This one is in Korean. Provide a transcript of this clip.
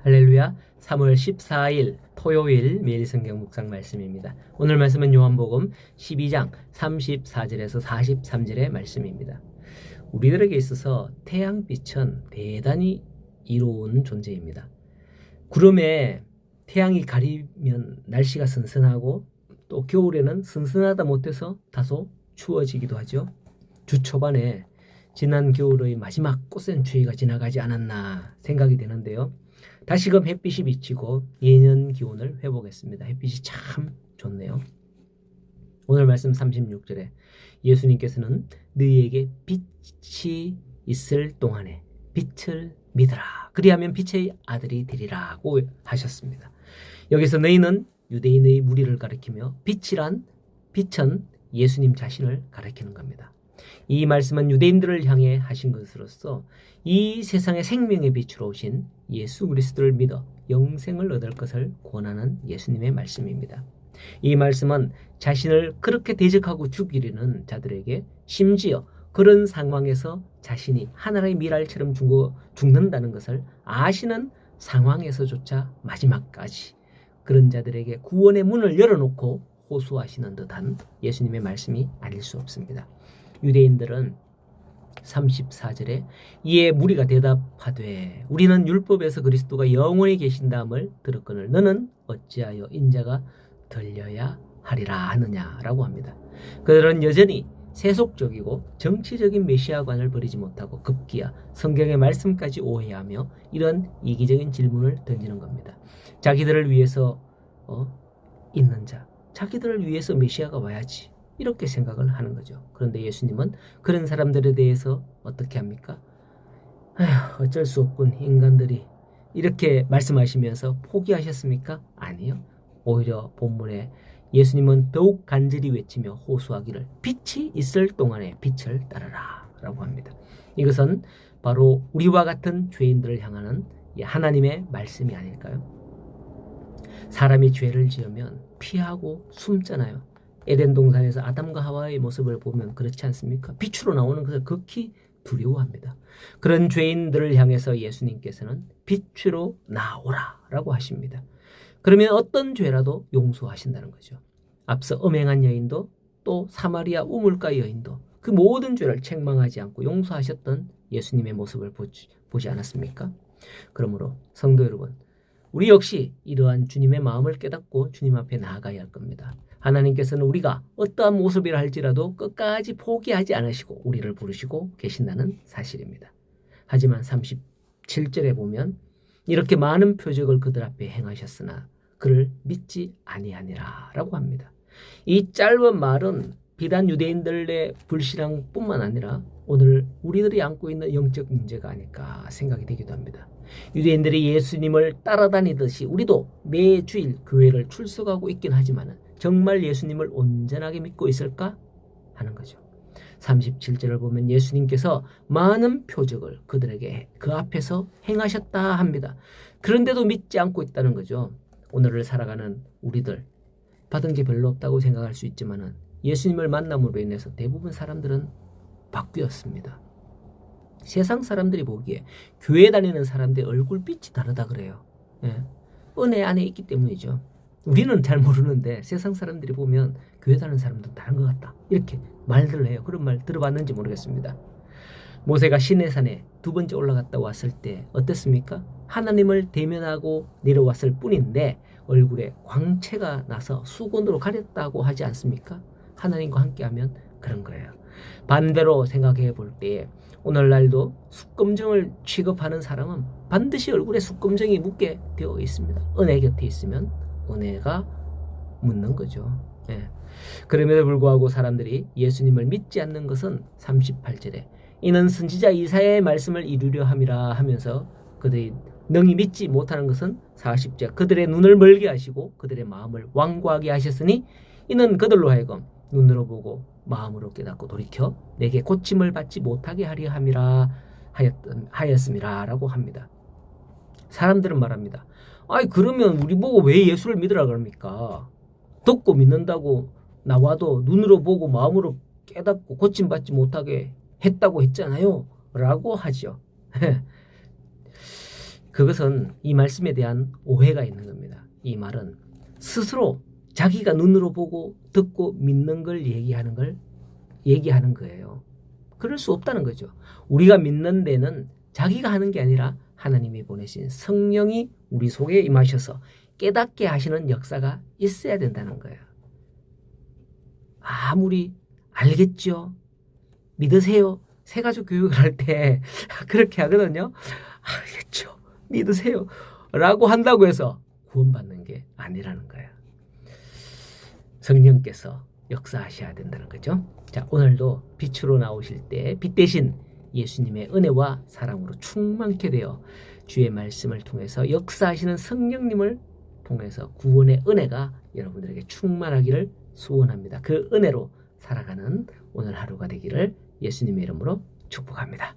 할렐루야. 3월 14일 토요일 매일 성경 묵상 말씀입니다. 오늘 말씀은 요한복음 12장 34절에서 43절의 말씀입니다. 우리들에게 있어서 태양빛은 대단히 이로운 존재입니다. 구름에 태양이 가리면 날씨가 선선하고 또 겨울에는 선선하다 못해서 다소 추워지기도 하죠. 주 초반에 지난 겨울의 마지막 꽃샘추위가 지나가지 않았나 생각이 되는데요. 다시금 햇빛이 비치고 예년 기온을 회복했습니다. 햇빛이 참 좋네요. 오늘 말씀 36절에 예수님께서는 너희에게 빛이 있을 동안에 빛을 믿으라. 그리하면 빛의 아들이 되리라고 하셨습니다. 여기서 너희는 유대인의 무리를 가리키며 빛은 예수님 자신을 가리키는 겁니다. 이 말씀은 유대인들을 향해 하신 것으로서 이 세상의 생명의 빛으로 오신 예수 그리스도를 믿어 영생을 얻을 것을 권하는 예수님의 말씀입니다. 이 말씀은 자신을 그렇게 대적하고 죽이려는 자들에게 심지어 그런 상황에서 자신이 하나의 미랄처럼 죽는다는 것을 아시는 상황에서조차 마지막까지 그런 자들에게 구원의 문을 열어놓고 호소하시는 듯한 예수님의 말씀이 아닐 수 없습니다. 유대인들은 34절에 이에 무리가 대답하되 우리는 율법에서 그리스도가 영원히 계신다함을 들었거늘 너는 어찌하여 인자가 들려야 하리라 하느냐라고 합니다. 그들은 여전히 세속적이고 정치적인 메시아관을 버리지 못하고 급기야 성경의 말씀까지 오해하며 이런 이기적인 질문을 던지는 겁니다. 자기들을 위해서 있는 자, 자기들을 위해서 메시아가 와야지 이렇게 생각을 하는 거죠. 그런데 예수님은 그런 사람들에 대해서 어떻게 합니까? 어쩔 수 없군 인간들이 이렇게 말씀하시면서 포기하셨습니까? 아니요. 오히려 본문에 예수님은 더욱 간절히 외치며 호소하기를 빛이 있을 동안에 빛을 따르라 라고 합니다. 이것은 바로 우리와 같은 죄인들을 향하는 하나님의 말씀이 아닐까요? 사람이 죄를 지으면 피하고 숨잖아요. 에덴 동산에서 아담과 하와의 모습을 보면 그렇지 않습니까? 빛으로 나오는 것을 극히 두려워합니다. 그런 죄인들을 향해서 예수님께서는 빛으로 나오라 라고 하십니다. 그러면 어떤 죄라도 용서하신다는 거죠. 앞서 음행한 여인도 또 사마리아 우물가 여인도 그 모든 죄를 책망하지 않고 용서하셨던 예수님의 모습을 보지 않았습니까? 그러므로 성도 여러분, 우리 역시 이러한 주님의 마음을 깨닫고 주님 앞에 나아가야 할 겁니다. 하나님께서는 우리가 어떠한 모습이라 할지라도 끝까지 포기하지 않으시고 우리를 부르시고 계신다는 사실입니다. 하지만 37절에 보면 이렇게 많은 표적을 그들 앞에 행하셨으나 그를 믿지 아니하니라 라고 합니다. 이 짧은 말은 비단 유대인들의 불신앙뿐만 아니라 오늘 우리들이 안고 있는 영적 문제가 아닐까 생각이 되기도 합니다. 유대인들이 예수님을 따라다니듯이 우리도 매주일 교회를 출석하고 있긴 하지만 정말 예수님을 온전하게 믿고 있을까 하는 거죠. 37절을 보면 예수님께서 많은 표적을 그들에게 그 앞에서 행하셨다 합니다. 그런데도 믿지 않고 있다는 거죠. 오늘을 살아가는 우리들 받은 게 별로 없다고 생각할 수 있지만 예수님을 만남으로 인해서 대부분 사람들은 바뀌었습니다. 세상 사람들이 보기에 교회 다니는 사람들의 얼굴빛이 다르다 그래요. 은혜 안에 있기 때문이죠. 우리는 잘 모르는데 세상 사람들이 보면 교회 다니는 사람들은 다른 것 같다 이렇게 말들을 해요. 그런 말 들어봤는지 모르겠습니다. 모세가 시내산에 두 번째 올라갔다 왔을 때 어땠습니까? 하나님을 대면하고 내려왔을 뿐인데 얼굴에 광채가 나서 수건으로 가렸다고 하지 않습니까? 하나님과 함께하면 그런 거예요. 반대로 생각해 볼 때 오늘날도 숙검정을 취급하는 사람은 반드시 얼굴에 숙검정이 묻게 되어 있습니다. 은혜 곁에 있으면 은혜가 묻는 거죠. 그럼에도 불구하고 사람들이 예수님을 믿지 않는 것은 38절에 이는 선지자 이사야의 말씀을 이루려 함이라 하면서 그들이 능히 믿지 못하는 것은 40절 그들의 눈을 멀게 하시고 그들의 마음을 완고하게 하셨으니 이는 그들로 하여금 눈으로 보고 마음으로 깨닫고 돌이켜 내게 고침을 받지 못하게 하려 함이라 하였음이라 라고 합니다. 사람들은 말합니다. 그러면 우리 보고 왜 예수를 믿으라 그럽니까? 듣고 믿는다고 나와도 눈으로 보고 마음으로 깨닫고 고침받지 못하게 했다고 했잖아요 라고 하죠. 그것은 이 말씀에 대한 오해가 있는 겁니다. 이 말은 스스로 자기가 눈으로 보고 듣고 믿는 걸 얘기하는 거예요. 그럴 수 없다는 거죠. 우리가 믿는 데는 자기가 하는 게 아니라 하나님이 보내신 성령이 우리 속에 임하셔서 깨닫게 하시는 역사가 있어야 된다는 거예요. 아무리 알겠죠? 믿으세요. 새가족 교육을 할 때 그렇게 하거든요. 알겠죠? 믿으세요. 라고 한다고 해서 구원받는 게 아니라는 거예요. 성령께서 역사하셔야 된다는 거죠. 자, 오늘도 빛으로 나오실 때 빛 대신 예수님의 은혜와 사랑으로 충만케 되어 주의 말씀을 통해서 역사하시는 성령님을 통해서 구원의 은혜가 여러분들에게 충만하기를 소원합니다. 그 은혜로 살아가는 오늘 하루가 되기를 예수님의 이름으로 축복합니다.